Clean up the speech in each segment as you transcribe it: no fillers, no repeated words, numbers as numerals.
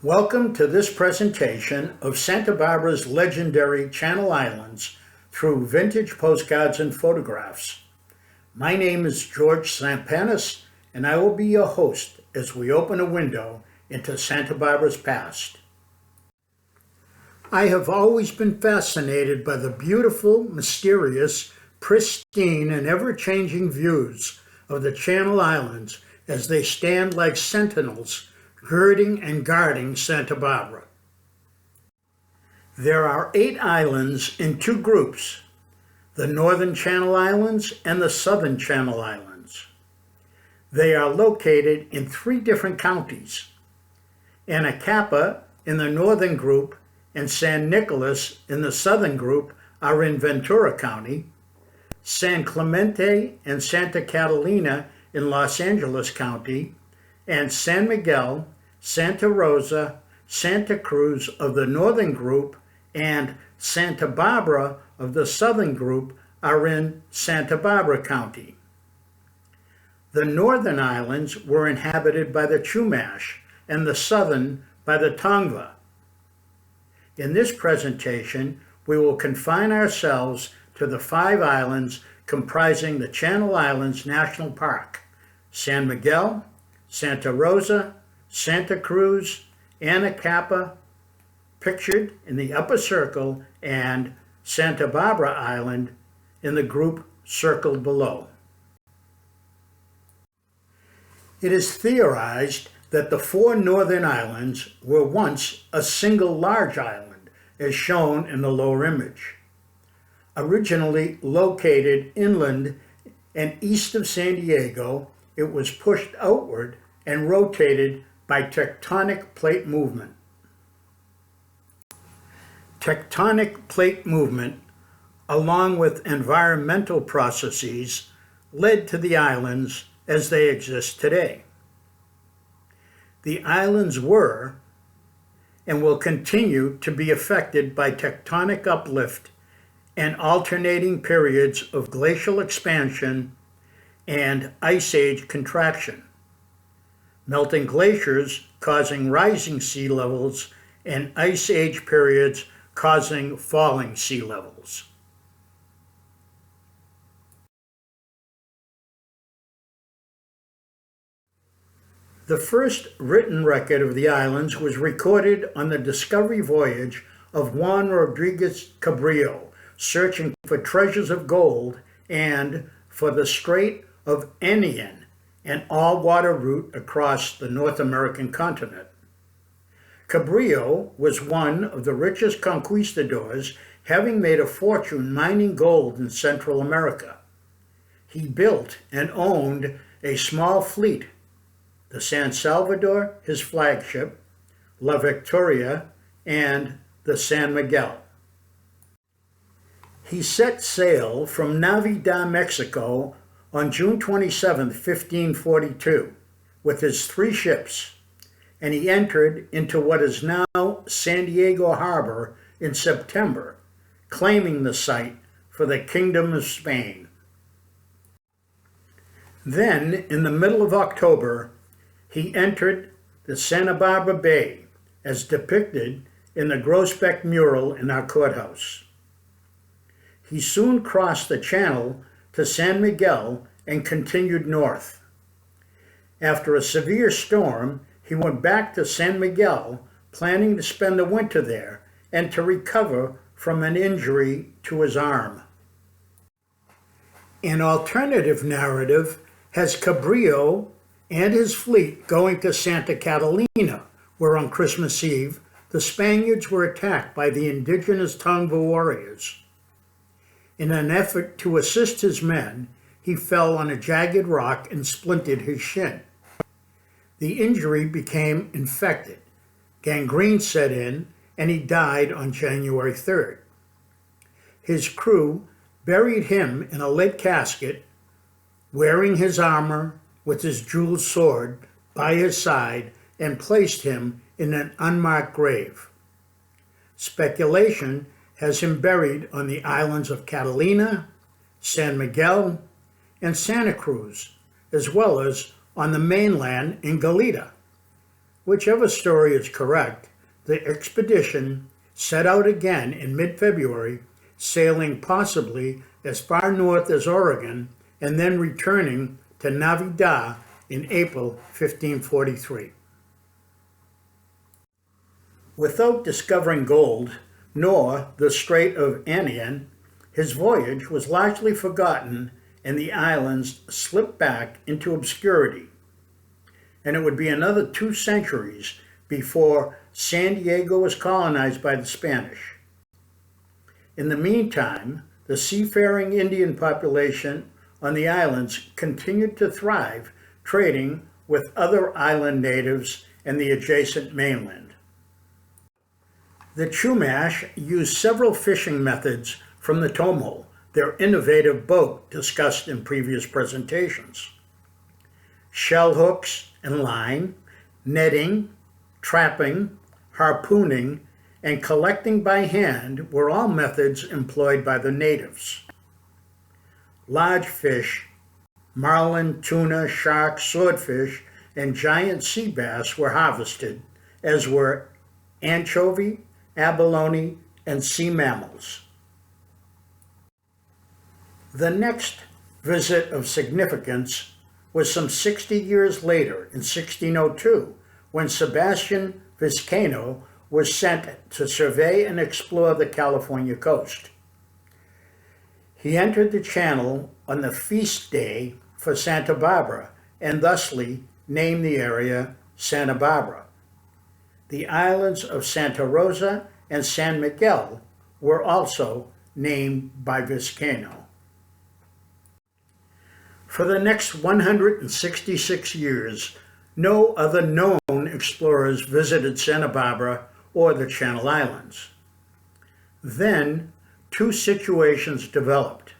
Welcome to this presentation of Santa Barbara's legendary Channel Islands through vintage postcards and photographs. My name is George Sampanis, and I will be your host as we open a window into Santa Barbara's past. I have always been fascinated by the beautiful, mysterious, pristine, and ever-changing views of the Channel Islands as they stand like sentinels girding and guarding Santa Barbara. There are 8 islands in 2 groups, the Northern Channel Islands and the Southern Channel Islands. They are located in 3 different counties. Anacapa in the northern group and San Nicolas in the southern group are in Ventura County. San Clemente and Santa Catalina in Los Angeles County, and San Miguel, Santa Rosa, Santa Cruz of the northern group, and Santa Barbara of the southern group are in Santa Barbara County. The northern islands were inhabited by the Chumash and the southern by the Tongva. In this presentation, we will confine ourselves to the 5 islands comprising the Channel Islands National Park: San Miguel, Santa Rosa, Santa Cruz, Anacapa, pictured in the upper circle, and Santa Barbara Island in the group circled below. It is theorized that the 4 northern islands were once a single large island, as shown in the lower image. Originally located inland and east of San Diego, it was pushed outward and rotated by tectonic plate movement. Tectonic plate movement, along with environmental processes, led to the islands as they exist today. The islands were and will continue to be affected by tectonic uplift and alternating periods of glacial expansion and ice age contraction, melting glaciers causing rising sea levels and ice age periods causing falling sea levels. The first written record of the islands was recorded on the discovery voyage of Juan Rodriguez Cabrillo, searching for treasures of gold and for the Strait of Anian, an all-water route across the North American continent. Cabrillo was one of the richest conquistadors, having made a fortune mining gold in Central America. He built and owned a small fleet, the San Salvador, his flagship, La Victoria, and the San Miguel. He set sail from Navidad, Mexico on June 27, 1542, with his 3 ships, and he entered into what is now San Diego Harbor in September, claiming the site for the Kingdom of Spain. Then, in the middle of October, he entered the Santa Barbara Bay, as depicted in the Groesbeck mural in our courthouse. He soon crossed the channel to San Miguel and continued north. After a severe storm, he went back to San Miguel, planning to spend the winter there and to recover from an injury to his arm. An alternative narrative has Cabrillo and his fleet going to Santa Catalina, where on Christmas Eve, the Spaniards were attacked by the indigenous Tongva warriors. In an effort to assist his men, he fell on a jagged rock and splintered his shin. The injury became infected. Gangrene set in, and he died on January 3rd. His crew buried him in a lead casket, wearing his armor with his jeweled sword by his side, and placed him in an unmarked grave. Speculation has him buried on the islands of Catalina, San Miguel, and Santa Cruz, as well as on the mainland in Goleta. Whichever story is correct, the expedition set out again in mid-February, sailing possibly as far north as Oregon, and then returning to Navidad in April 1543. Without discovering gold, nor the Strait of Anian, his voyage was largely forgotten and the islands slipped back into obscurity. And it would be another 2 centuries before San Diego was colonized by the Spanish. In the meantime, the seafaring Indian population on the islands continued to thrive, trading with other island natives and the adjacent mainland. The Chumash used several fishing methods from the Tomo, their innovative boat discussed in previous presentations. Shell hooks and line, netting, trapping, harpooning, and collecting by hand were all methods employed by the natives. Large fish, marlin, tuna, shark, swordfish, and giant sea bass were harvested, as were anchovy, abalone, and sea mammals. The next visit of significance was some 60 years later, in 1602, when Sebastian Vizcaino was sent to survey and explore the California coast. He entered the channel on the feast day for Santa Barbara and thusly named the area Santa Barbara. The islands of Santa Rosa and San Miguel were also named by Vizcaino. For the next 166 years, no other known explorers visited Santa Barbara or the Channel Islands. Then, 2 situations developed.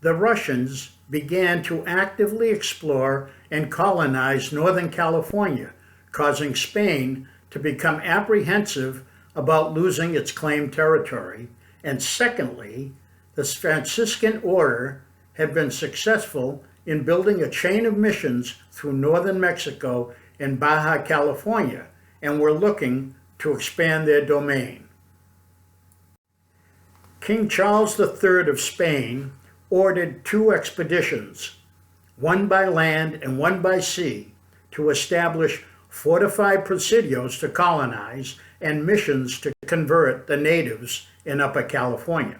The Russians began to actively explore and colonize Northern California, causing Spain to become apprehensive about losing its claimed territory. And secondly, the Franciscan order had been successful in building a chain of missions through northern Mexico and Baja California, and were looking to expand their domain. King Charles III of Spain ordered 2 expeditions, one by land and one by sea, to establish fortified presidios to colonize and missions to convert the natives in Upper California.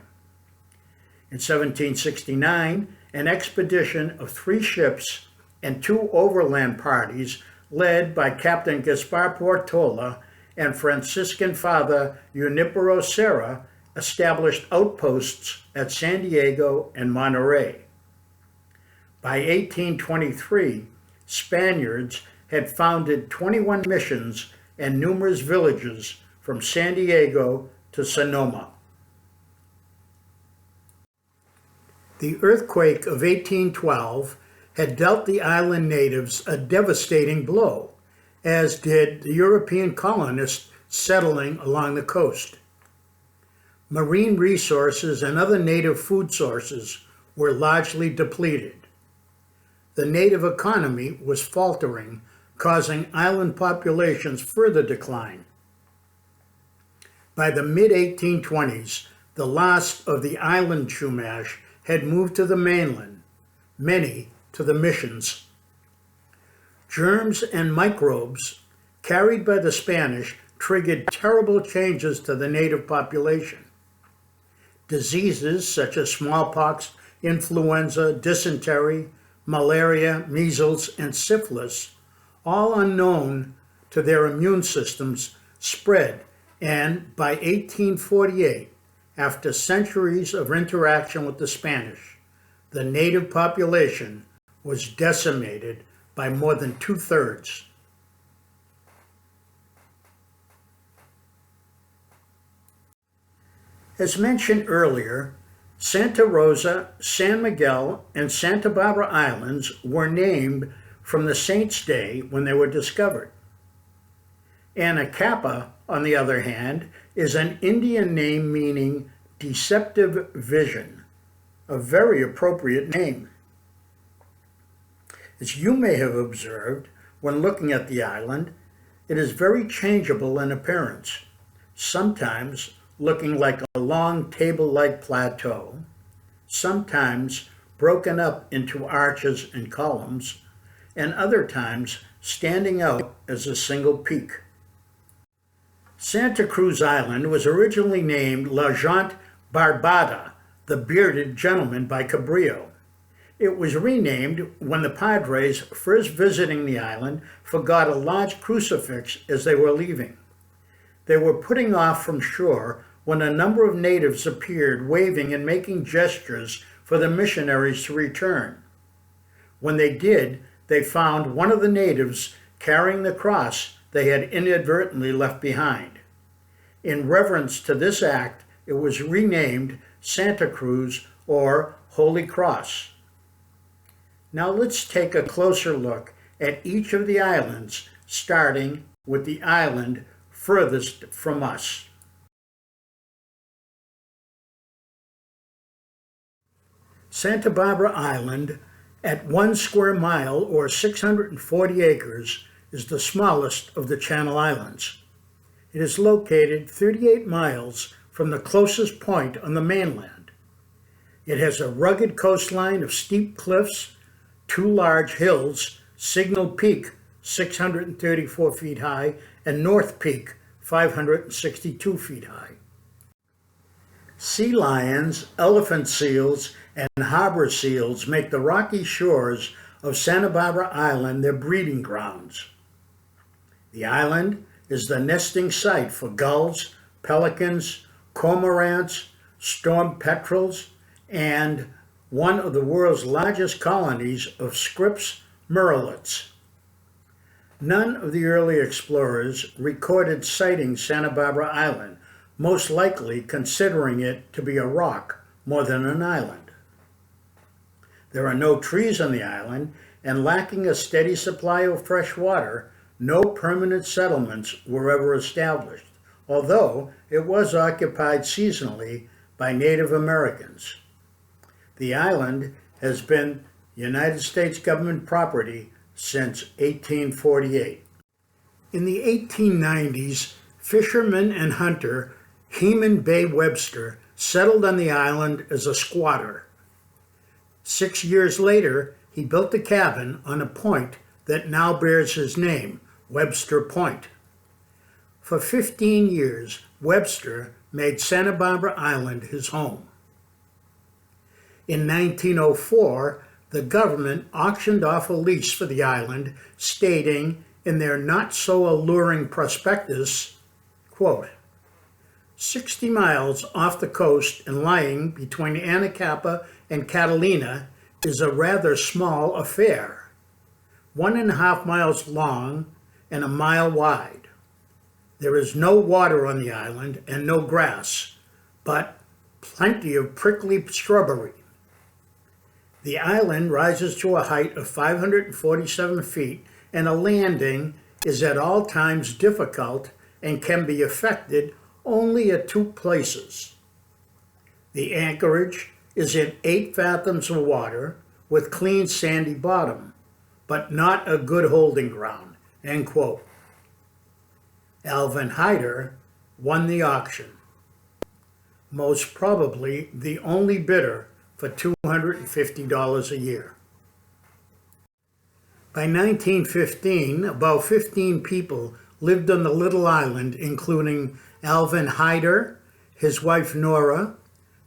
In 1769, an expedition of 3 ships and 2 overland parties led by Captain Gaspar Portola and Franciscan Father Junipero Serra established outposts at San Diego and Monterey. By 1823, Spaniards had founded 21 missions and numerous villages from San Diego to Sonoma. The earthquake of 1812 had dealt the island natives a devastating blow, as did the European colonists settling along the coast. Marine resources and other native food sources were largely depleted. The native economy was faltering, causing island populations further decline. By the mid-1820s, the last of the island Chumash had moved to the mainland, many to the missions. Germs and microbes carried by the Spanish triggered terrible changes to the native population. Diseases such as smallpox, influenza, dysentery, malaria, measles, and syphilis, all unknown to their immune systems, spread, and by 1848, after centuries of interaction with the Spanish, the native population was decimated by more than 2/3. As mentioned earlier, Santa Rosa, San Miguel, and Santa Barbara Islands were named from the saint's day when they were discovered. Anacapa, on the other hand, is an Indian name meaning deceptive vision, a very appropriate name. As you may have observed when looking at the island, It is very changeable in appearance, sometimes looking like a long table-like plateau, sometimes broken up into arches and columns, and other times standing out as a single peak. Santa Cruz Island was originally named La Gente Barbada, the bearded gentleman, by Cabrillo. It was renamed when the Padres, first visiting the island, forgot a large crucifix as they were leaving. They were putting off from shore when a number of natives appeared, waving and making gestures for the missionaries to return. When they did, they found one of the natives carrying the cross they had inadvertently left behind. In reverence to this act, it was renamed Santa Cruz, or Holy Cross. Now let's take a closer look at each of the islands, starting with the island furthest from us. Santa Barbara Island, at 1 square mile or 640 acres, is the smallest of the Channel Islands. It is located 38 miles from the closest point on the mainland. It has a rugged coastline of steep cliffs, 2 large hills, Signal Peak, 634 feet high, and North Peak, 562 feet high. Sea lions, elephant seals, and harbor seals make the rocky shores of Santa Barbara Island their breeding grounds. The island is the nesting site for gulls, pelicans, cormorants, storm petrels, and one of the world's largest colonies of scripps murrelets. None of the early explorers recorded sighting Santa Barbara Island, most likely considering it to be a rock more than an island. There are no trees on the island, and lacking a steady supply of fresh water, no permanent settlements were ever established, although it was occupied seasonally by Native Americans. The island has been United States government property since 1848. In the 1890s, fisherman and hunter Heman Bay Webster settled on the island as a squatter. 6 years later, he built a cabin on a point that now bears his name, Webster Point. For 15 years, Webster made Santa Barbara Island his home. In 1904, the government auctioned off a lease for the island, stating in their not-so-alluring prospectus, quote, 60 miles off the coast and lying between Anacapa and Catalina is a rather small affair, 1.5 miles long and a mile wide. There is no water on the island and no grass, but plenty of prickly shrubbery. The island rises to a height of 547 feet, and a landing is at all times difficult and can be effected only at 2 places. The anchorage is in 8 fathoms of water with clean sandy bottom, but not a good holding ground, end quote. Alvin Hyder won the auction, most probably the only bidder, for $250 a year. By 1915, about 15 people lived on the little island, including Alvin Hyder, his wife Nora,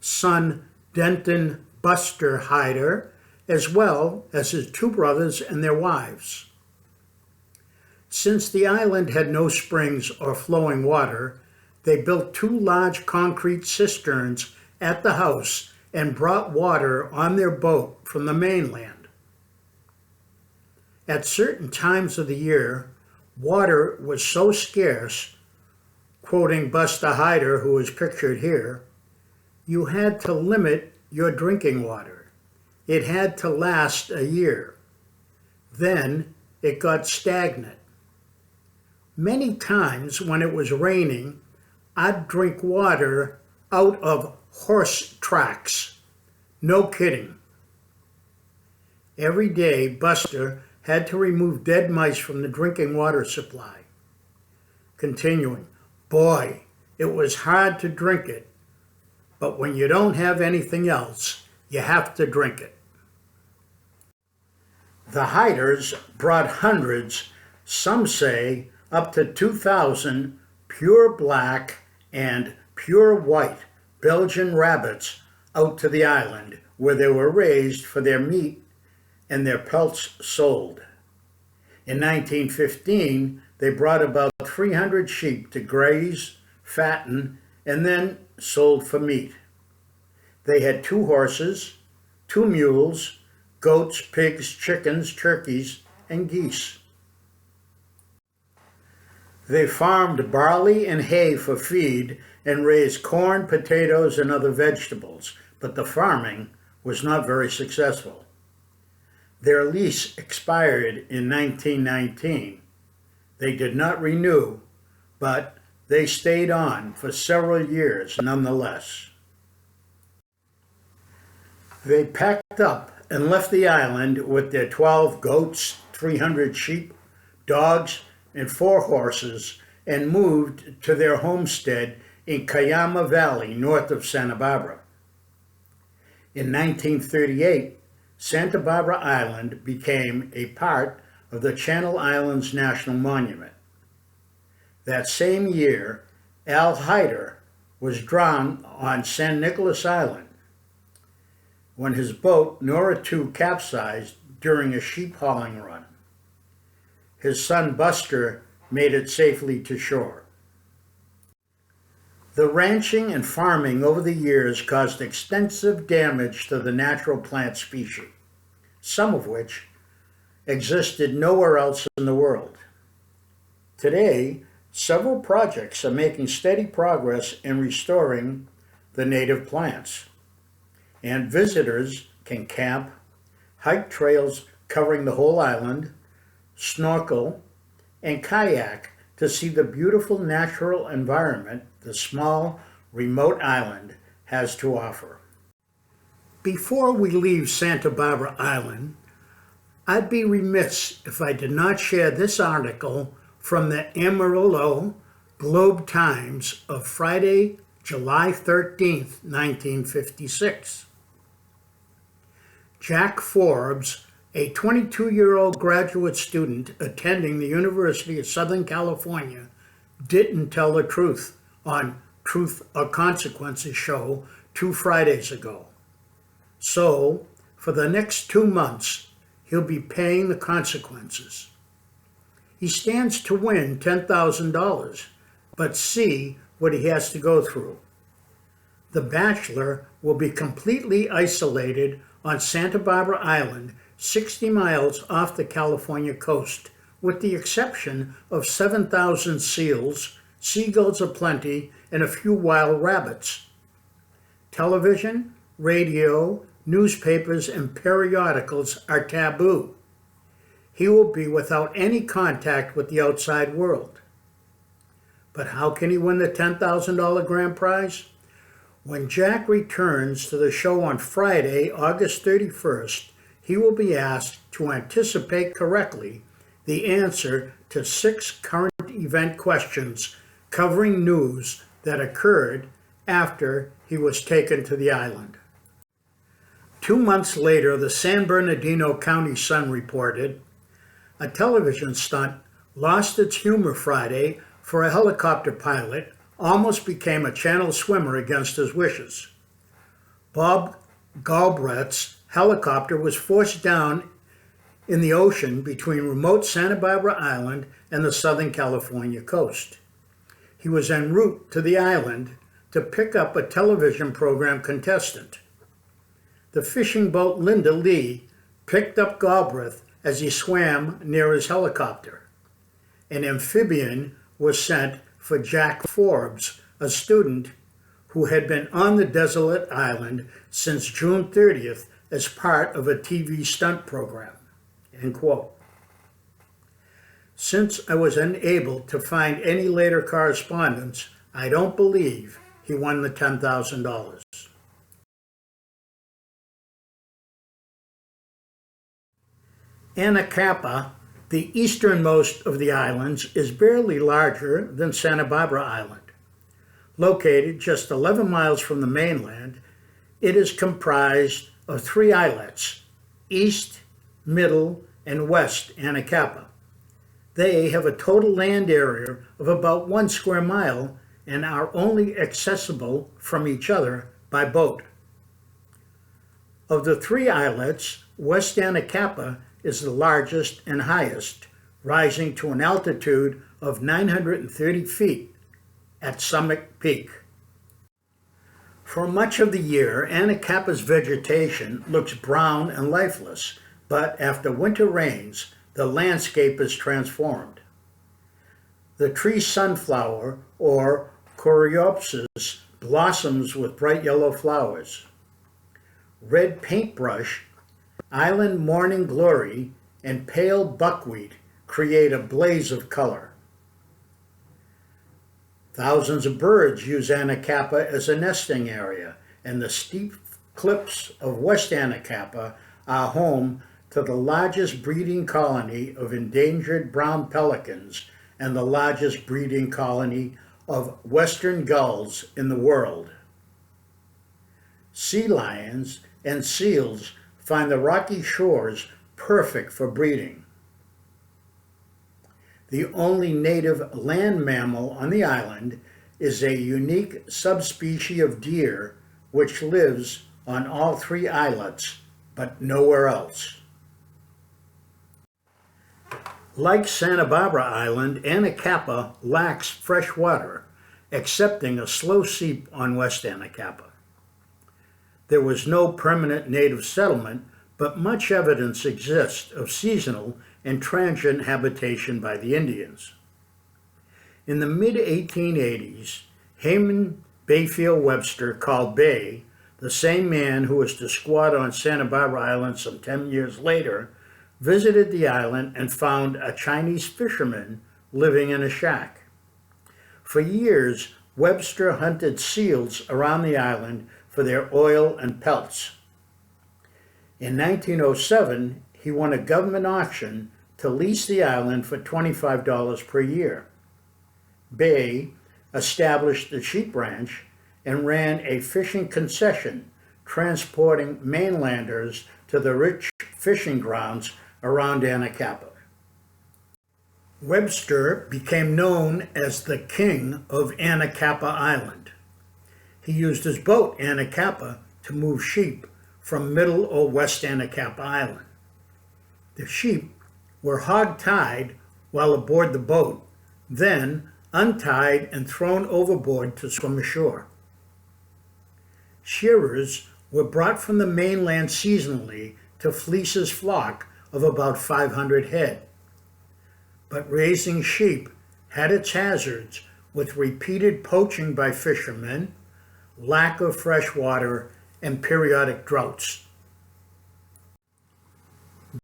son Denton Buster Hyder, as well as his 2 brothers and their wives. Since the island had no springs or flowing water, they built 2 large concrete cisterns at the house and brought water on their boat from the mainland. At certain times of the year, water was so scarce, quoting Buster Hyder, who is pictured here, you had to limit your drinking water. It had to last a year. Then it got stagnant. Many times when it was raining, I'd drink water out of horse tracks. No kidding. Every day, Buster had to remove dead mice from the drinking water supply. continuing, "Boy, it was hard to drink it, but when you don't have anything else, you have to drink it." The hiders brought hundreds, some say up to 2,000, pure black and pure white Belgian rabbits out to the island, where they were raised for their meat and their pelts sold. In 1915, they brought about 300 sheep to graze, fatten, and then sold for meat. They had 2 horses, 2 mules, goats, pigs, chickens, turkeys, and geese. They farmed barley and hay for feed and raised corn, potatoes, and other vegetables, but the farming was not very successful. Their lease expired in 1919. They did not renew, but they stayed on for several years nonetheless. They packed up and left the island with their 12 goats, 300 sheep, dogs, and 4 horses, and moved to their homestead in Cayama Valley, north of Santa Barbara. In 1938, Santa Barbara Island became a part of the Channel Islands National Monument. That same year, Al Hyder was drowned on San Nicolas Island when his boat, Nora II, capsized during a sheep hauling run. His son Buster made it safely to shore. The ranching and farming over the years caused extensive damage to the natural plant species, some of which existed nowhere else in the world. Today, several projects are making steady progress in restoring the native plants, and visitors can camp, hike trails covering the whole island, snorkel, and kayak to see the beautiful natural environment the small, remote island has to offer. Before we leave Santa Barbara Island, I'd be remiss if I did not share this article from the Amarillo Globe-Times of Friday, July 13th, 1956. Jack Forbes, a 22-year-old graduate student attending the University of Southern California, didn't tell the truth on Truth or Consequences show 2 Fridays ago. So, for the next 2 months, he'll be paying the consequences. He stands to win $10,000, but see what he has to go through. The bachelor will be completely isolated on Santa Barbara Island, 60 miles off the California coast, with the exception of 7,000 seals, seagulls aplenty, and a few wild rabbits. Television, radio, newspapers, and periodicals are taboo. He will be without any contact with the outside world. But how can he win the $10,000 grand prize? When Jack returns to the show on Friday, August 31st, he will be asked to anticipate correctly the answer to 6 current event questions covering news that occurred after he was taken to the island. 2 months later, the San Bernardino County Sun reported, a television stunt lost its humor Friday for a helicopter pilot almost became a channel swimmer against his wishes. Bob Galbraith's helicopter was forced down in the ocean between remote Santa Barbara Island and the Southern California coast. He was en route to the island to pick up a television program contestant. The fishing boat Linda Lee picked up Galbraith as he swam near his helicopter. An amphibian was sent for Jack Forbes, a student who had been on the desolate island since June 30th as part of a TV stunt program. End quote. Since I was unable to find any later correspondence, I don't believe he won the $10,000. Anacapa, The easternmost of the islands is barely larger than Santa Barbara Island. Located just 11 miles from the mainland, it is comprised of 3 islets, East, Middle, and West Anacapa. They have a total land area of about 1 square mile and are only accessible from each other by boat. Of the 3 islets, West Anacapa is the largest and highest, rising to an altitude of 930 feet at Summit Peak. For much of the year, Anacapa's vegetation looks brown and lifeless, but after winter rains, the landscape is transformed. The tree sunflower, or coreopsis, blossoms with bright yellow flowers. Red paintbrush, island morning glory, and pale buckwheat create a blaze of color. Thousands of birds use Anacapa as a nesting area, and the steep cliffs of West Anacapa are home to the largest breeding colony of endangered brown pelicans and the largest breeding colony of western gulls in the world. Sea lions and seals find the rocky shores perfect for breeding. The only native land mammal on the island is a unique subspecies of deer which lives on all 3 islets, but nowhere else. Like Santa Barbara Island, Anacapa lacks fresh water, excepting a slow seep on West Anacapa. There was no permanent native settlement, but much evidence exists of seasonal and transient habitation by the Indians. In the mid-1880s, Hayman Bayfield Webster called Bay, the same man who was to squat on Santa Barbara Island some 10 years later, visited the island and found a Chinese fisherman living in a shack. For years, Webster hunted seals around the island for their oil and pelts. In 1907, he won a government auction to lease the island for $25 per year. Bay established the sheep ranch and ran a fishing concession, transporting mainlanders to the rich fishing grounds around Anacapa. Webster became known as the King of Anacapa Island. He used his boat, Anacapa, to move sheep from Middle or West Anacapa Island. The sheep were hog-tied while aboard the boat, then untied and thrown overboard to swim ashore. Shearers were brought from the mainland seasonally to fleece his flock of about 500 head. But raising sheep had its hazards, with repeated poaching by fishermen, lack of fresh water, and periodic droughts.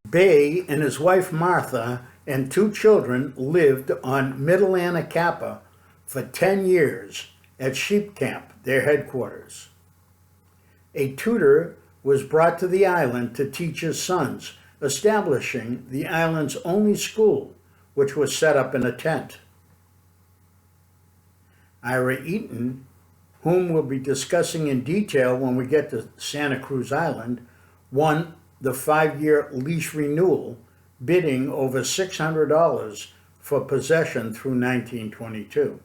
Bay and his wife Martha and 2 children lived on Middle Anacapa for 10 years at Sheep Camp, their headquarters. A tutor was brought to the island to teach his sons, establishing the island's only school, which was set up in a tent. Ira Eaton, whom we'll be discussing in detail when we get to Santa Cruz Island, won the 5-year lease renewal, bidding over $600 for possession through 1922.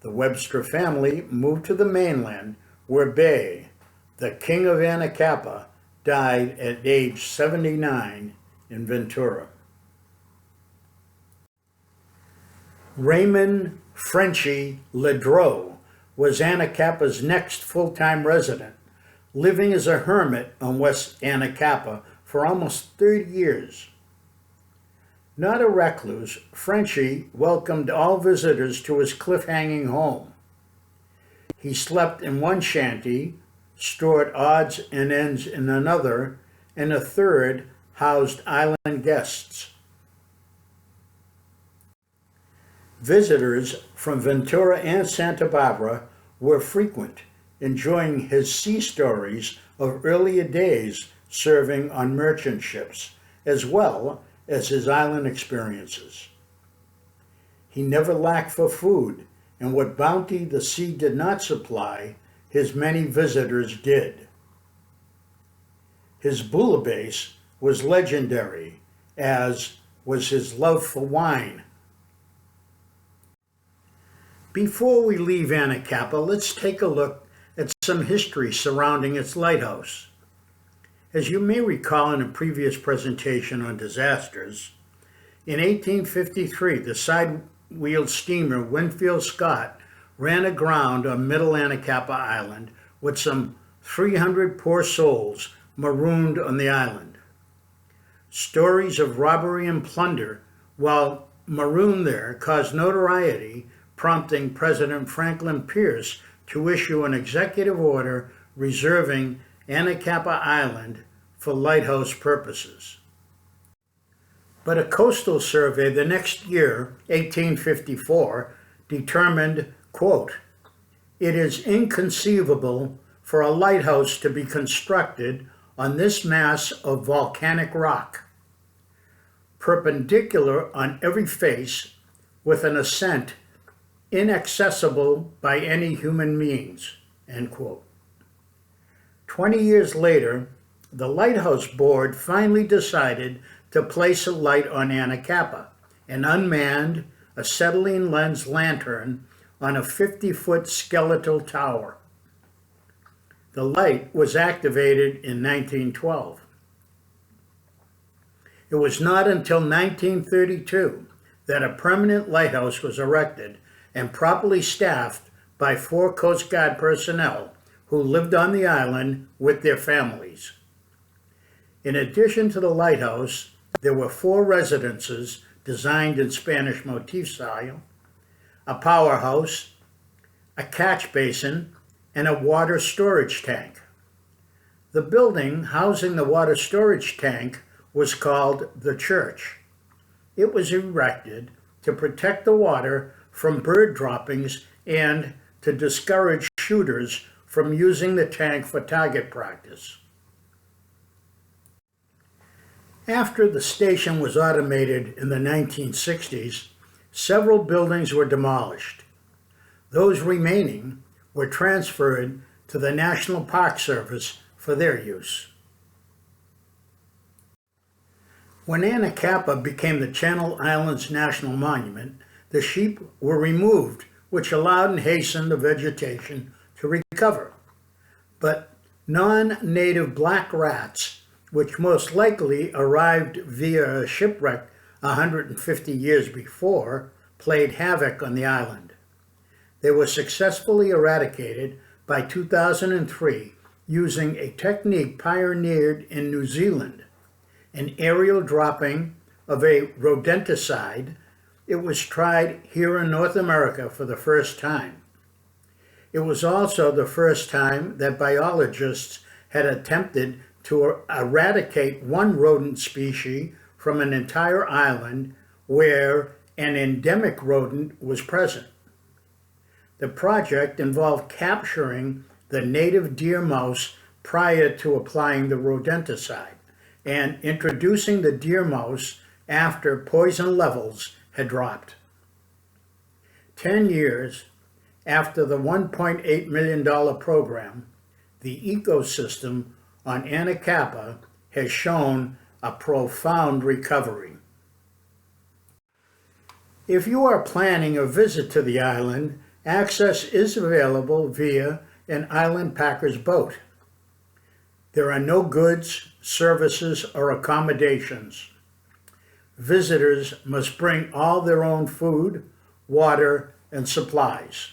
The Webster family moved to the mainland, where Bay, the King of Anacapa, died at age 79 in Ventura. Raymond Frenchy Ledreau was Anacapa's next full-time resident, living as a hermit on West Anacapa for almost 30 years. Not a recluse, Frenchy welcomed all visitors to his cliff-hanging home. He slept in one shanty, stored odds and ends in another, and a third housed island guests. Visitors from Ventura and Santa Barbara were frequent, enjoying his sea stories of earlier days serving on merchant ships, as well as his island experiences. He never lacked for food, and what bounty the sea did not supply, his many visitors did. His bouillabaisse was legendary, as was his love for wine. Before we leave Anacapa, let's take a look at some history surrounding its lighthouse. As you may recall in a previous presentation on disasters, in 1853, the side-wheeled steamer Winfield Scott ran aground on Middle Anacapa Island with some 300 poor souls marooned on the island. Stories of robbery and plunder while marooned there caused notoriety, prompting President Franklin Pierce to issue an executive order reserving Anacapa Island for lighthouse purposes. But a coastal survey the next year, 1854, determined, quote, "It is inconceivable for a lighthouse to be constructed on this mass of volcanic rock, perpendicular on every face, with an ascent inaccessible by any human means," end quote. 20 years later, the Lighthouse Board finally decided to place a light on Anacapa, an unmanned acetylene lens lantern on a 50-foot skeletal tower. The light was activated in 1912. It was not until 1932 that a permanent lighthouse was erected and properly staffed by 4 Coast Guard personnel who lived on the island with their families. In addition to the lighthouse, there were 4 residences designed in Spanish motif style, a powerhouse, a catch basin, and a water storage tank. The building housing the water storage tank was called the church. It was erected to protect the water from bird droppings and to discourage shooters from using the tank for target practice. After the station was automated in the 1960s, several buildings were demolished. Those remaining were transferred to the National Park Service for their use. When Anacapa became the Channel Islands National Monument, the sheep were removed, which allowed and hastened the vegetation to recover. But non-native black rats, which most likely arrived via a shipwreck 150 years before, played havoc on the island. They were successfully eradicated by 2003 using a technique pioneered in New Zealand, an aerial dropping of a rodenticide. It was tried here in North America for the first time. It was also the first time that biologists had attempted to eradicate one rodent species from an entire island where an endemic rodent was present. The project involved capturing the native deer mouse prior to applying the rodenticide and introducing the deer mouse after poison levels had dropped. 10 years after the $1.8 million program, the ecosystem on Anacapa has shown a profound recovery. If you are planning a visit to the island, access is available via an island packer's boat. There are no goods, services, or accommodations. Visitors must bring all their own food, water, and supplies.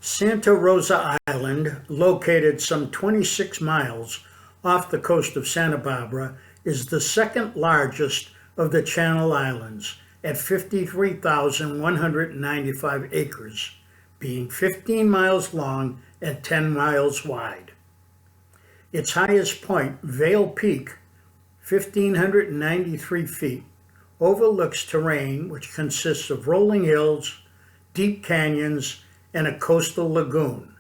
Santa Rosa Island, located some 26 miles off the coast of Santa Barbara, is the second largest of the Channel Islands at 53,195 acres, being 15 miles long and 10 miles wide. Its highest point, Vail Peak, 1,593 feet, overlooks terrain which consists of rolling hills, deep canyons, and a coastal lagoon.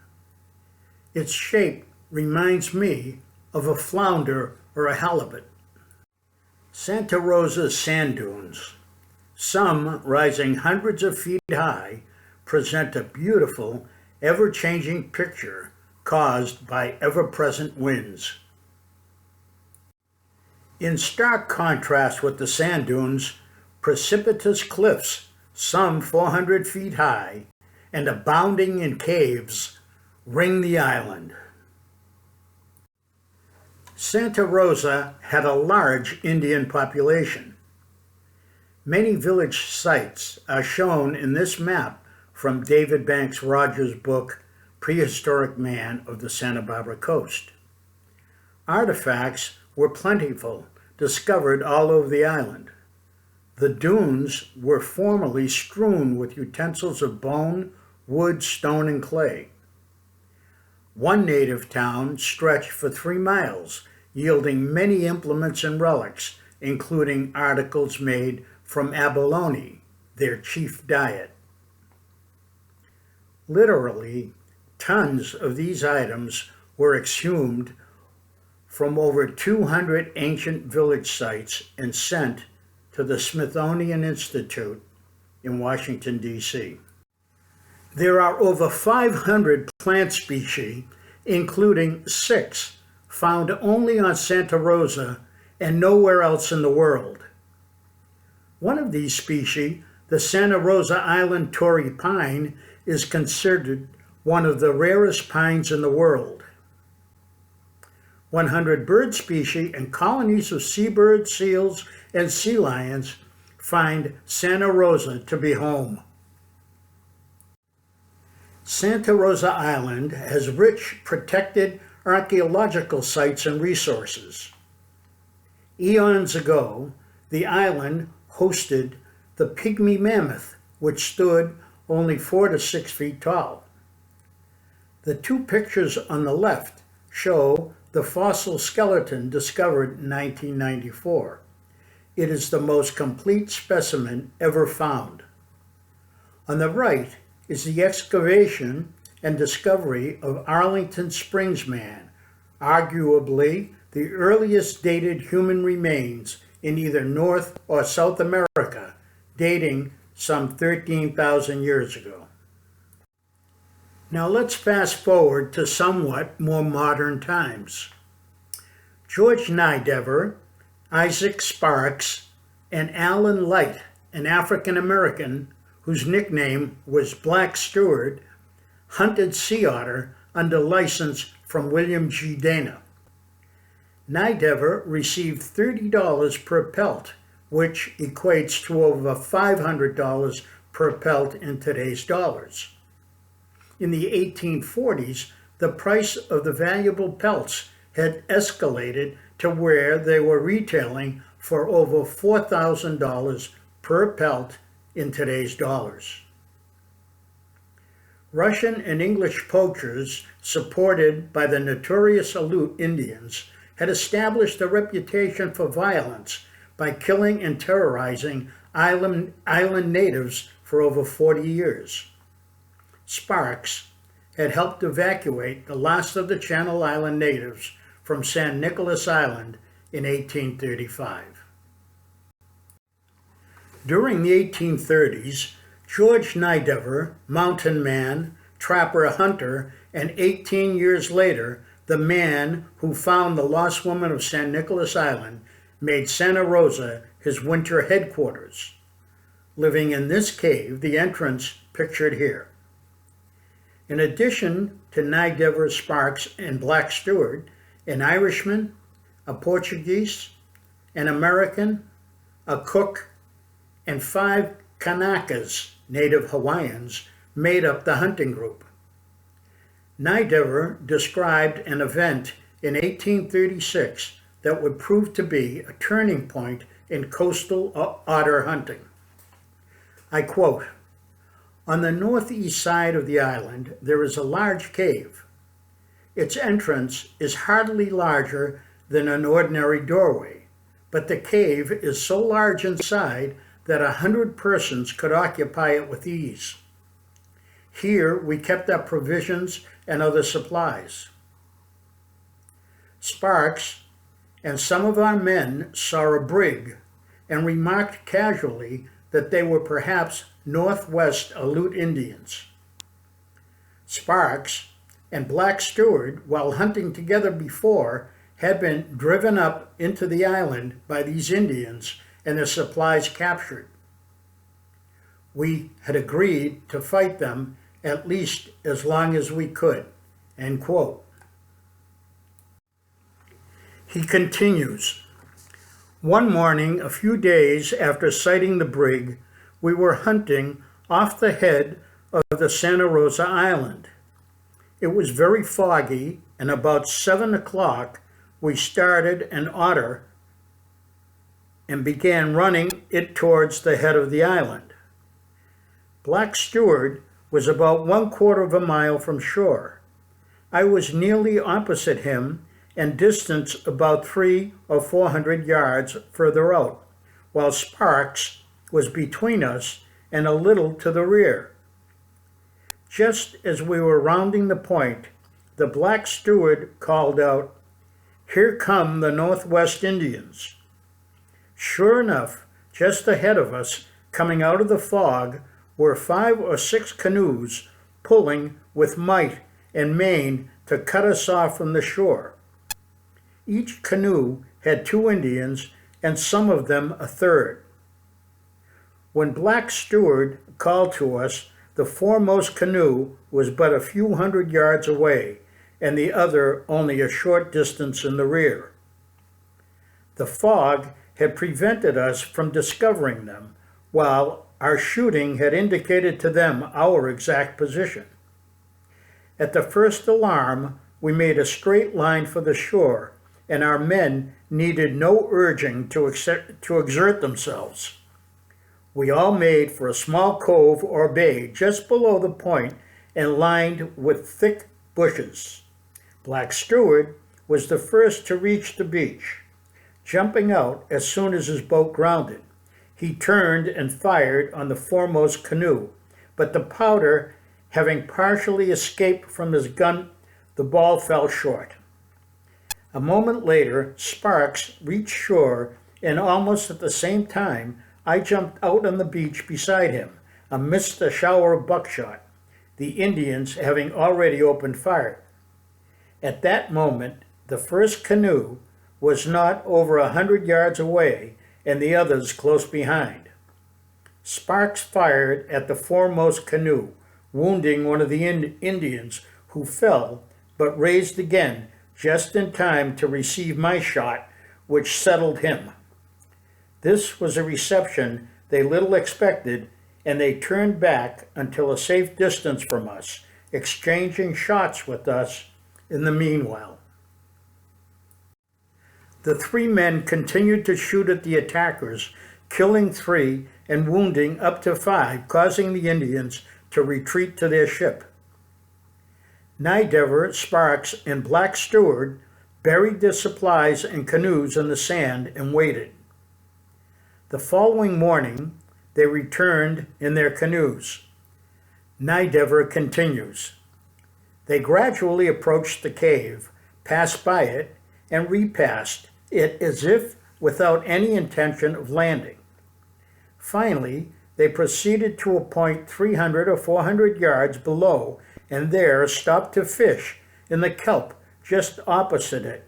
Its shape reminds me of a flounder or a halibut. Santa Rosa sand dunes, some rising hundreds of feet high, present a beautiful, ever-changing picture caused by ever-present winds. In stark contrast with the sand dunes, precipitous cliffs, some 400 feet high, and abounding in caves, ring the island. Santa Rosa had a large Indian population. Many village sites are shown in this map from David Banks Rogers' book, Prehistoric Man of the Santa Barbara Coast. Artifacts were plentiful, discovered all over the island. The dunes were formerly strewn with utensils of bone, wood, stone, and clay. One native town stretched for 3 miles, yielding many implements and relics, including articles made from abalone, their chief diet. Literally, tons of these items were exhumed from over 200 ancient village sites and sent to the Smithsonian Institute in Washington, D.C. There are over 500 plant species, including 6 found only on Santa Rosa and nowhere else in the world. One of these species, the Santa Rosa Island Torrey pine, is considered one of the rarest pines in the world. 100 bird species and colonies of seabirds, seals, and sea lions find Santa Rosa to be home. Santa Rosa Island has rich, protected archaeological sites and resources. Eons ago, the island hosted the pygmy mammoth, which stood only 4 to 6 feet tall. The 2 pictures on the left show the fossil skeleton discovered in 1994. It is the most complete specimen ever found. On the right is the excavation and discovery of Arlington Springs Man, arguably the earliest dated human remains in either North or South America, dating some 13,000 years ago. Now let's fast forward to somewhat more modern times. George Nidever, Isaac Sparks, and Alan Light, an African American whose nickname was Black Stewart, hunted sea otter under license from William G. Dana. Nidever received $30 per pelt, which equates to over $500 per pelt in today's dollars. In the 1840s, the price of the valuable pelts had escalated to where they were retailing for over $4,000 per pelt in today's dollars. Russian and English poachers, supported by the notorious Aleut Indians, had established a reputation for violence by killing and terrorizing island natives for over 40 years. Sparks had helped evacuate the last of the Channel Island natives from San Nicolas Island in 1835. During the 1830s, George Nidever, mountain man, trapper, hunter, and 18 years later, the man who found the lost woman of San Nicolas Island, made Santa Rosa his winter headquarters, living in this cave, the entrance pictured here. In addition to Nidever, Sparks, and Black Stewart, an Irishman, a Portuguese, an American, a cook, and 5 Kanakas, native Hawaiians, made up the hunting group. Nidever described an event in 1836 that would prove to be a turning point in coastal otter hunting. I quote, "On the northeast side of the island, there is a large cave. Its entrance is hardly larger than an ordinary doorway, but the cave is so large inside that 100 persons could occupy it with ease. Here we kept our provisions and other supplies. Sparks and some of our men saw a brig and remarked casually that they were perhaps Northwest Aleut Indians. Sparks and Black Stewart, while hunting together before, had been driven up into the island by these Indians and their supplies captured. We had agreed to fight them at least as long as we could." End quote. He continues, "One morning, a few days after sighting the brig, we were hunting off the head of the Santa Rosa Island. It was very foggy, and about 7 o'clock we started an otter and began running it towards the head of the island. Black Stewart was about 1/4 of a mile from shore. I was nearly opposite him and distance about 300 or 400 yards further out, while Sparks was between us and a little to the rear. Just as we were rounding the point, the Black Stewart called out, 'Here come the Northwest Indians.' Sure enough, just ahead of us, coming out of the fog, were 5 or 6 canoes pulling with might and main to cut us off from the shore. Each canoe had 2 Indians, and some of them a third. When Black Stewart called to us, the foremost canoe was but a few hundred yards away, and the other only a short distance in the rear. The fog had prevented us from discovering them, while our shooting had indicated to them our exact position. At the first alarm, we made a straight line for the shore, and our men needed no urging to exert themselves. We all made for a small cove or bay just below the point and lined with thick bushes. Black Stewart was the first to reach the beach. Jumping out as soon as his boat grounded, he turned and fired on the foremost canoe, but the powder having partially escaped from his gun, the ball fell short. A moment later, Sparks reached shore, and almost at the same time, I jumped out on the beach beside him, amidst a shower of buckshot, the Indians having already opened fire. At that moment, the first canoe was not over 100 yards away, and the others close behind. Sparks fired at the foremost canoe, wounding one of the Indians, who fell, but raised again just in time to receive my shot, which settled him. This was a reception they little expected, and they turned back until a safe distance from us, exchanging shots with us in the meanwhile. The 3 men continued to shoot at the attackers, killing 3 and wounding up to 5, causing the Indians to retreat to their ship. Nidever, Sparks, and Black Stewart buried their supplies and canoes in the sand and waited. The following morning, they returned in their canoes. Nidever continues, "They gradually approached the cave, passed by it, and repassed it as if without any intention of landing. Finally, they proceeded to a point 300 or 400 yards below, and there stopped to fish in the kelp just opposite it.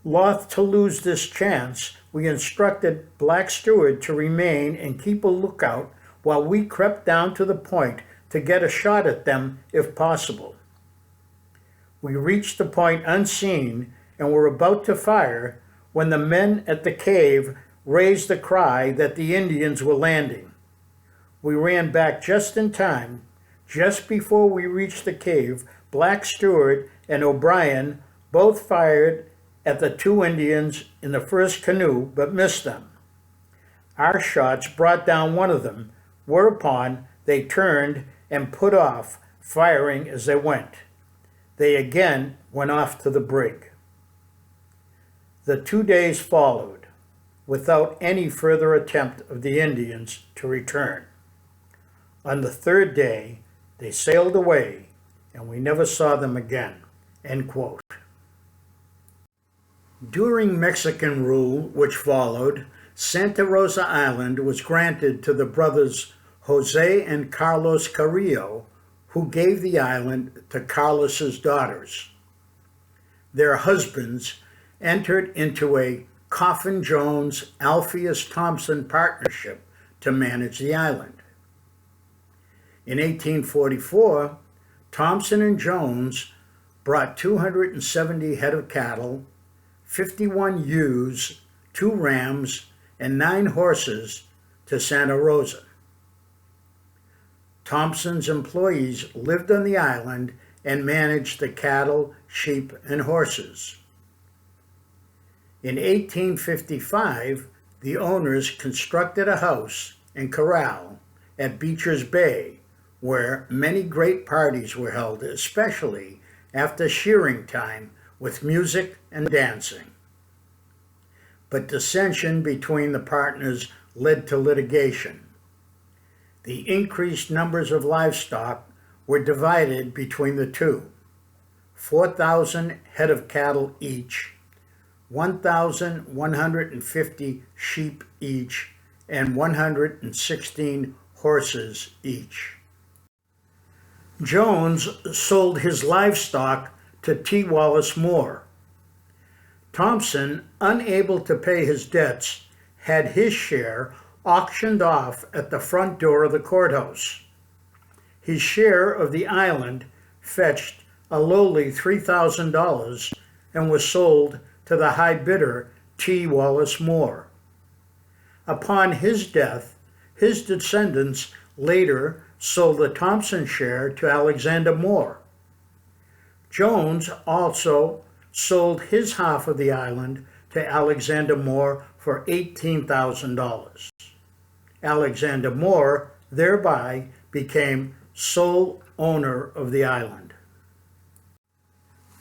Loth to lose this chance, we instructed Black Stewart to remain and keep a lookout while we crept down to the point to get a shot at them if possible. We reached the point unseen and were about to fire when the men at the cave raised the cry that the Indians were landing. We ran back just in time. Just before we reached the cave, Black Stewart and O'Brien both fired at the 2 Indians in the first canoe, but missed them. Our shots brought down one of them, whereupon they turned and put off, firing as they went. They again went off to the brig. The 2 days followed, without any further attempt of the Indians to return. On the 3rd day, they sailed away, and we never saw them again." End quote. During Mexican rule, which followed, Santa Rosa Island was granted to the brothers Jose and Carlos Carrillo, who gave the island to Carlos's daughters. Their husbands entered into a Coffin-Jones-Alpheus Thompson partnership to manage the island. In 1844, Thompson and Jones brought 270 head of cattle, 51 ewes, 2 rams, and 9 horses to Santa Rosa. Thompson's employees lived on the island and managed the cattle, sheep, and horses. In 1855, the owners constructed a house and corral at Beecher's Bay, where many great parties were held, especially after shearing time, with music and dancing. But dissension between the partners led to litigation. The increased numbers of livestock were divided between the two: 4,000 head of cattle each, 1,150 sheep each, and 116 horses each. Jones sold his livestock to T. Wallace Moore. Thompson, unable to pay his debts, had his share auctioned off at the front door of the courthouse. His share of the island fetched a lowly $3,000 and was sold to the high bidder T. Wallace Moore. Upon his death, his descendants later sold the Thompson share to Alexander Moore. Jones also sold his half of the island to Alexander Moore for $18,000. Alexander Moore thereby became sole owner of the island.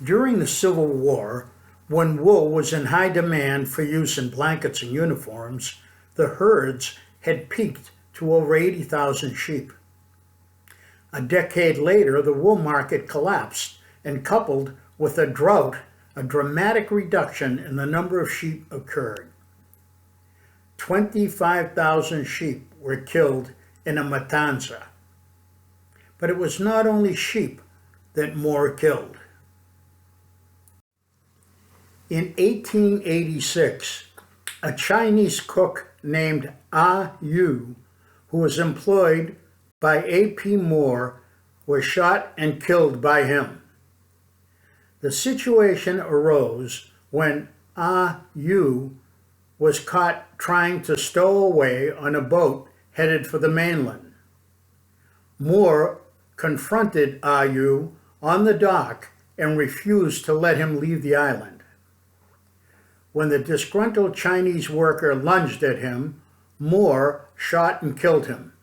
During the Civil War, when wool was in high demand for use in blankets and uniforms, the herds had peaked to over 80,000 sheep. A decade later, the wool market collapsed, and coupled with a drought, a dramatic reduction in the number of sheep occurred. 25,000 sheep were killed in a matanza. But it was not only sheep that Moore killed. In 1886, a Chinese cook named Yu, who was employed by A.P. Moore, was shot and killed by him. The situation arose when Yu was caught trying to stow away on a boat headed for the mainland. Moore confronted Yu on the dock and refused to let him leave the island. When the disgruntled Chinese worker lunged at him, Moore shot and killed him.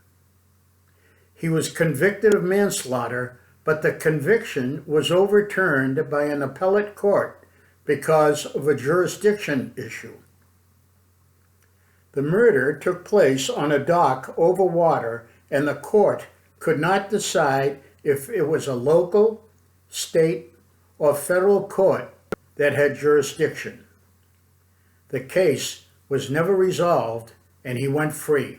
He was convicted of manslaughter, but the conviction was overturned by an appellate court because of a jurisdiction issue. The murder took place on a dock over water, and the court could not decide if it was a local, state, or federal court that had jurisdiction. The case was never resolved, and he went free.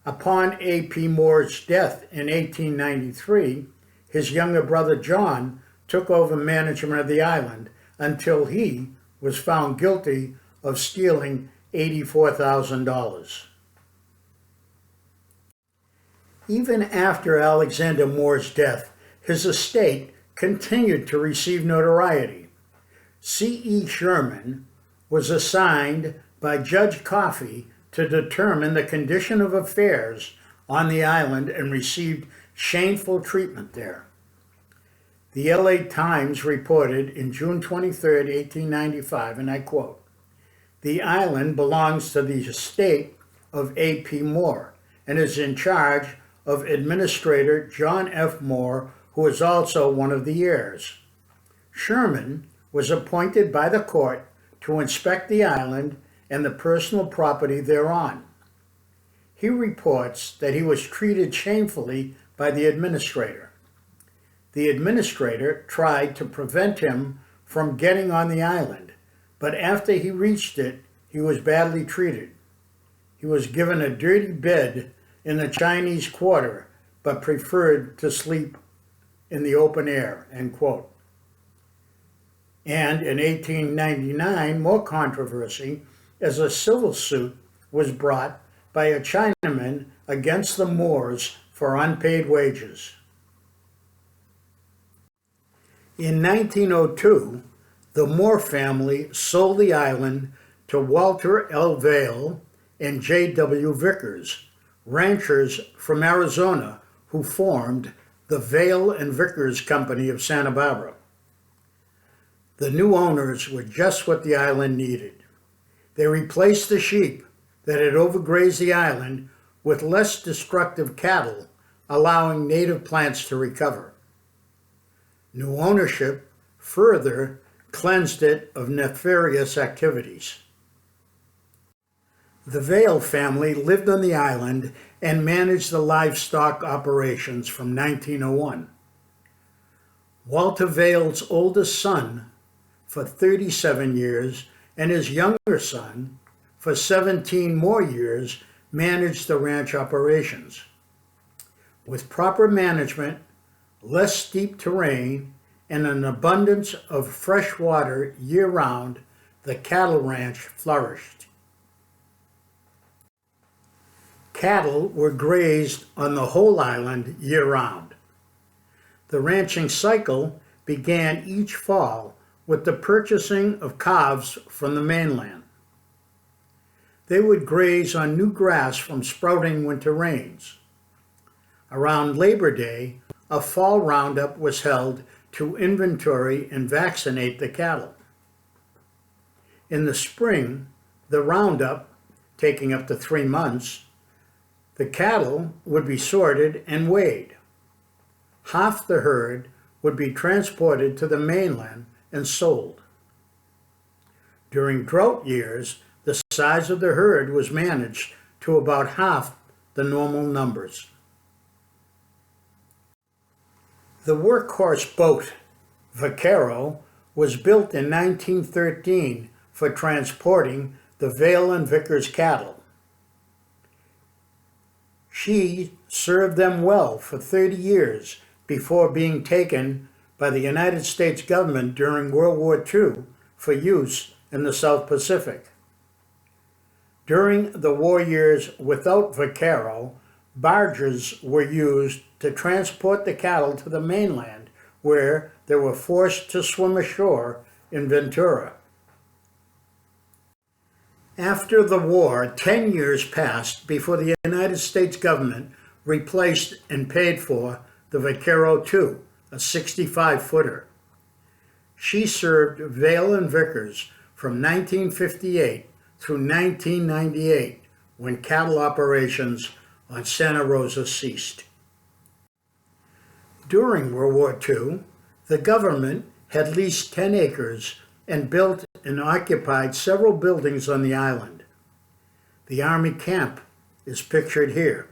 Upon A.P. Moore's death in 1893, his younger brother John took over management of the island until he was found guilty of stealing $84,000. Even after Alexander Moore's death, his estate continued to receive notoriety. C.E. Sherman was assigned by Judge Coffey to determine the condition of affairs on the island and received shameful treatment there. The LA Times reported in June 23, 1895, and I quote, "The island belongs to the estate of A.P. Moore and is in charge of Administrator John F. Moore, who is also one of the heirs. Sherman was appointed by the court to inspect the island and the personal property thereon. He reports that he was treated shamefully by the administrator. The administrator tried to prevent him from getting on the island, but after he reached it, he was badly treated. He was given a dirty bed in the Chinese Quarter, but preferred to sleep in the open air, end quote. And in 1899, more controversy as a civil suit was brought by a Chinaman against the Moors for unpaid wages. In 1902, the Moore family sold the island to Walter L. Vail and J.W. Vickers, ranchers from Arizona who formed the Vail and Vickers Company of Santa Barbara. The new owners were just what the island needed. They replaced the sheep that had overgrazed the island with less destructive cattle, allowing native plants to recover. New ownership further cleansed it of nefarious activities. The Vail family lived on the island and managed the livestock operations from 1901. Walter Vail's oldest son for 37 years and his younger son for 17 more years managed the ranch operations. With proper management, less steep terrain, and an abundance of fresh water year-round, the cattle ranch flourished. Cattle were grazed on the whole island year-round. The ranching cycle began each fall with the purchasing of calves from the mainland. They would graze on new grass from sprouting winter rains. Around Labor Day, a fall roundup was held to inventory and vaccinate the cattle. In the spring, the roundup, taking up to 3 months, the cattle would be sorted and weighed. Half the herd would be transported to the mainland and sold. During drought years, the size of the herd was managed to about half the normal numbers. The workhorse boat, Vaquero, was built in 1913 for transporting the Vail and Vickers cattle. She served them well for 30 years before being taken by the United States government during World War II for use in the South Pacific. During the war years without Vaquero, barges were used to transport the cattle to the mainland, where they were forced to swim ashore in Ventura. After the war, 10 years passed before the United States government replaced and paid for the Vaquero II, a 65-footer. She served Vail and Vickers from 1958 through 1998, when cattle operations on Santa Rosa ceased. During World War II, the government had leased 10 acres and built and occupied several buildings on the island. The Army camp is pictured here.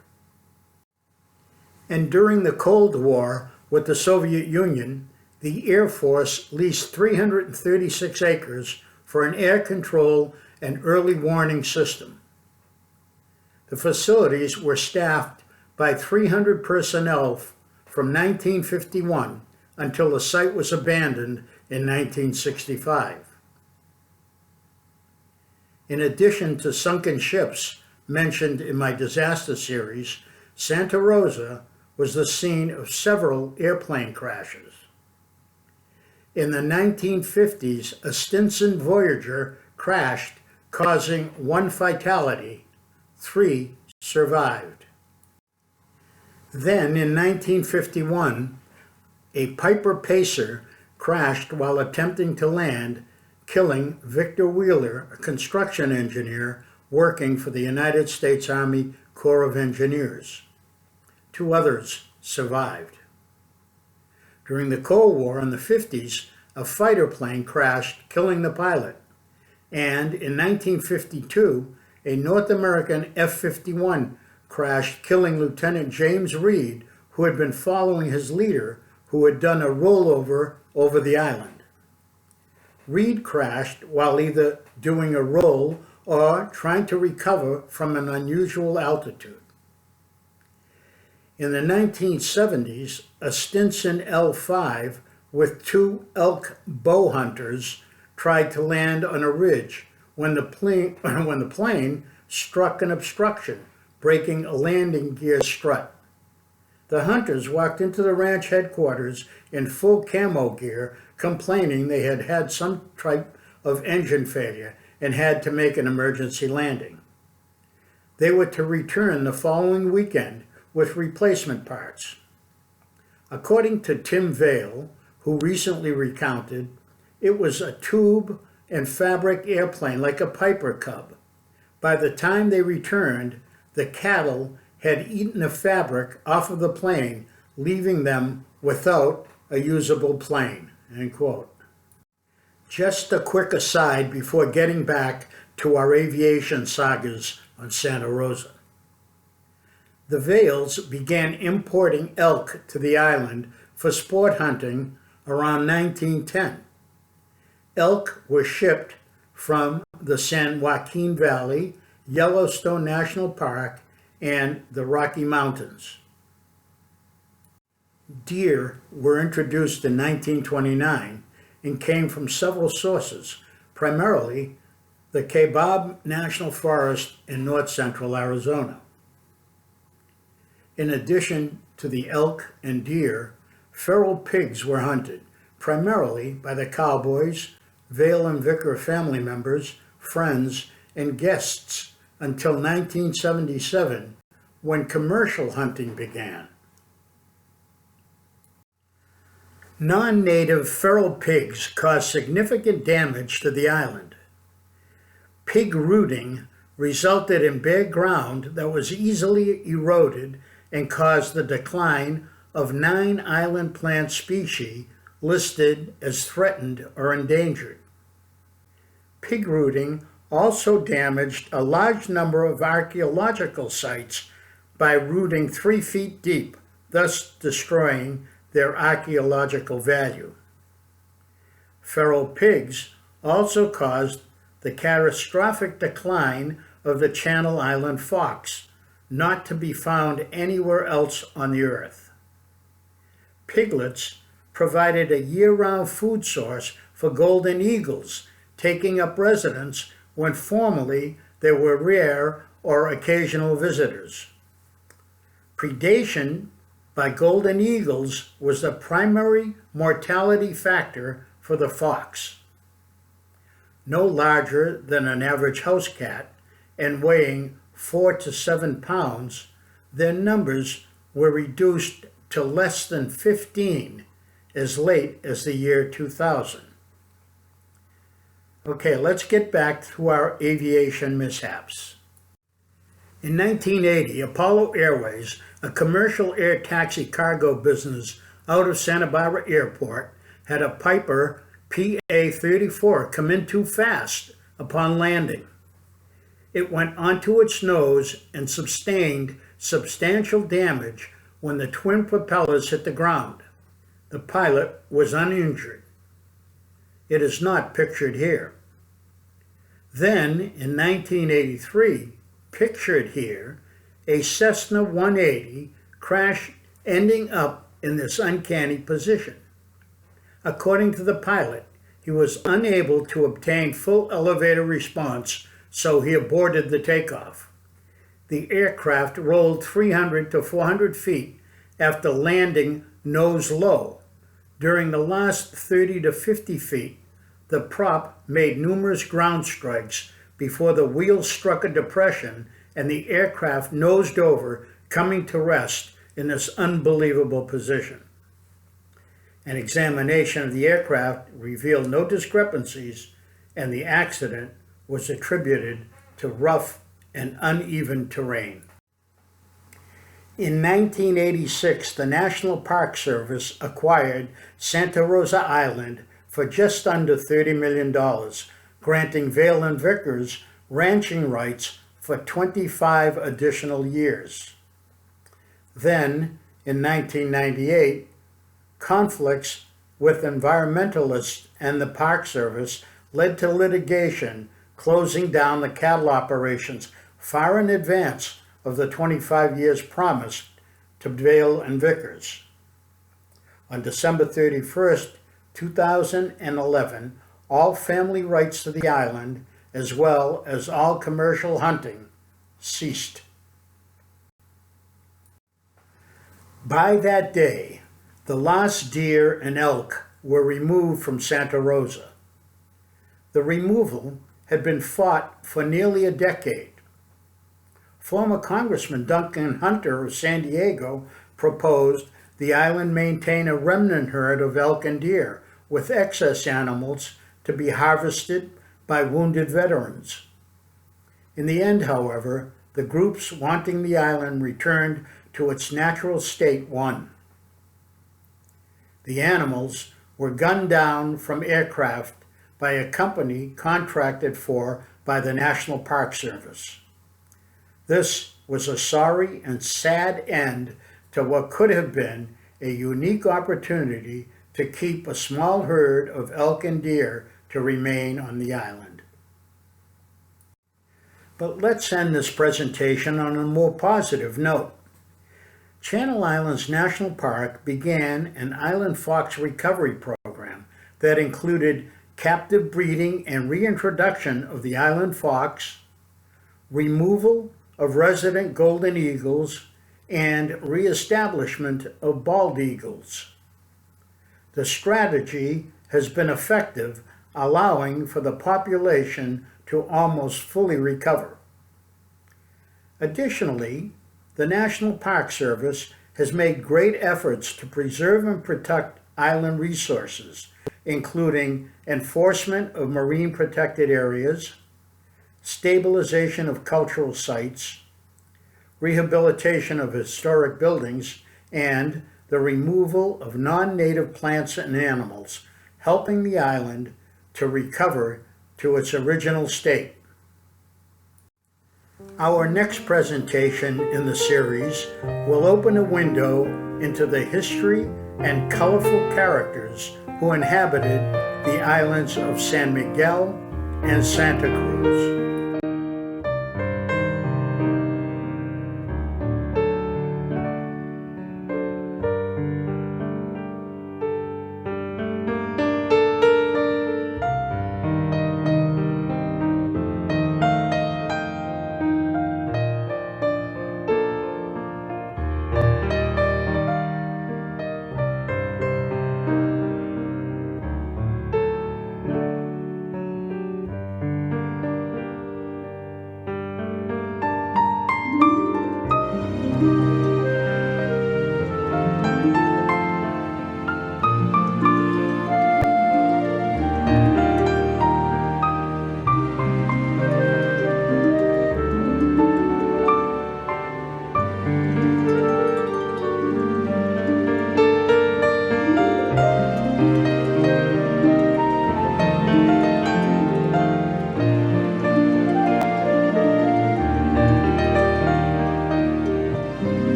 And during the Cold War with the Soviet Union, the Air Force leased 336 acres for an air control and early warning system. The facilities were staffed by 300 personnel from 1951 until the site was abandoned in 1965. In addition to sunken ships mentioned in my disaster series, Santa Rosa was the scene of several airplane crashes. In the 1950s, a Stinson Voyager crashed, causing 1 fatality. 3 survived. Then, in 1951, a Piper Pacer crashed while attempting to land, killing Victor Wheeler, a construction engineer working for the United States Army Corps of Engineers. 2 others survived. During the Cold War in the 50s, a fighter plane crashed, killing the pilot. And in 1952, a North American F-51 crashed, killing Lieutenant James Reed, who had been following his leader, who had done a rollover over the island. Reed crashed while either doing a roll or trying to recover from an unusual altitude. In the 1970s, a Stinson L-5 with two elk bow hunters tried to land on a ridge when the plane struck an obstruction, breaking a landing gear strut. The hunters walked into the ranch headquarters in full camo gear, complaining they had had some type of engine failure and had to make an emergency landing. They were to return the following weekend with replacement parts. According to Tim Vail, who recently recounted, it was a tube and fabric airplane like a Piper Cub. By the time they returned, the cattle had eaten the fabric off of the plane, leaving them without a usable plane. End quote. Just a quick aside before getting back to our aviation sagas on Santa Rosa. The Vails began importing elk to the island for sport hunting around 1910. Elk were shipped from the San Joaquin Valley, Yellowstone National Park, and the Rocky Mountains. Deer were introduced in 1929 and came from several sources, primarily the Kaibab National Forest in north-central Arizona. In addition to the elk and deer, feral pigs were hunted, primarily by the cowboys, Vail and Vicar family members, friends, and guests until 1977, when commercial hunting began. Non-native feral pigs caused significant damage to the island. Pig rooting resulted in bare ground that was easily eroded and caused the decline of 9 island plant species listed as threatened or endangered. Pig rooting also damaged a large number of archaeological sites by rooting 3 feet deep, thus destroying their archaeological value. Feral pigs also caused the catastrophic decline of the Channel Island fox, not to be found anywhere else on the earth. Piglets provided a year-round food source for golden eagles, taking up residence when formerly they were rare or occasional visitors. Predation by golden eagles was the primary mortality factor for the fox. No larger than an average house cat and weighing 4 to 7 pounds, their numbers were reduced to less than 15 as late as the year 2000. Okay, let's get back to our aviation mishaps. In 1980, Apollo Airways, a commercial air taxi cargo business out of Santa Barbara Airport, had a Piper PA-34 come in too fast upon landing. It went onto its nose and sustained substantial damage when the twin propellers hit the ground. The pilot was uninjured. It is not pictured here. Then, in 1983, pictured here, a Cessna 180 crashed, ending up in this uncanny position. According to the pilot, he was unable to obtain full elevator response, so he aborted the takeoff. The aircraft rolled 300 to 400 feet after landing nose low. During the last 30 to 50 feet, the prop made numerous ground strikes before the wheels struck a depression and the aircraft nosed over, coming to rest in this unbelievable position. An examination of the aircraft revealed no discrepancies, and the accident was attributed to rough and uneven terrain. In 1986, the National Park Service acquired Santa Rosa Island for just under $30 million, granting Vail and Vickers ranching rights for 25 additional years. Then, in 1998, conflicts with environmentalists and the Park Service led to litigation closing down the cattle operations far in advance of the 25 years promised to Vail and Vickers. On December 31st, 2011, all family rights to the island, as well as all commercial hunting, ceased. By that day, the last deer and elk were removed from Santa Rosa. The removal had been fought for nearly a decade. Former Congressman Duncan Hunter of San Diego proposed the island maintain a remnant herd of elk and deer with excess animals to be harvested by wounded veterans. In the end, however, the groups wanting the island returned to its natural state won. The animals were gunned down from aircraft by a company contracted for by the National Park Service. This was a sorry and sad end to what could have been a unique opportunity to keep a small herd of elk and deer to remain on the island. But let's end this presentation on a more positive note. Channel Islands National Park began an island fox recovery program that included captive breeding and reintroduction of the island fox, removal of resident golden eagles, and reestablishment of bald eagles. The strategy has been effective, allowing for the population to almost fully recover. Additionally, the National Park Service has made great efforts to preserve and protect island resources, including enforcement of marine protected areas, stabilization of cultural sites, rehabilitation of historic buildings, and the removal of non-native plants and animals, helping the island to recover to its original state. Our next presentation in the series will open a window into the history and colorful characters who inhabited the islands of San Miguel and Santa Cruz.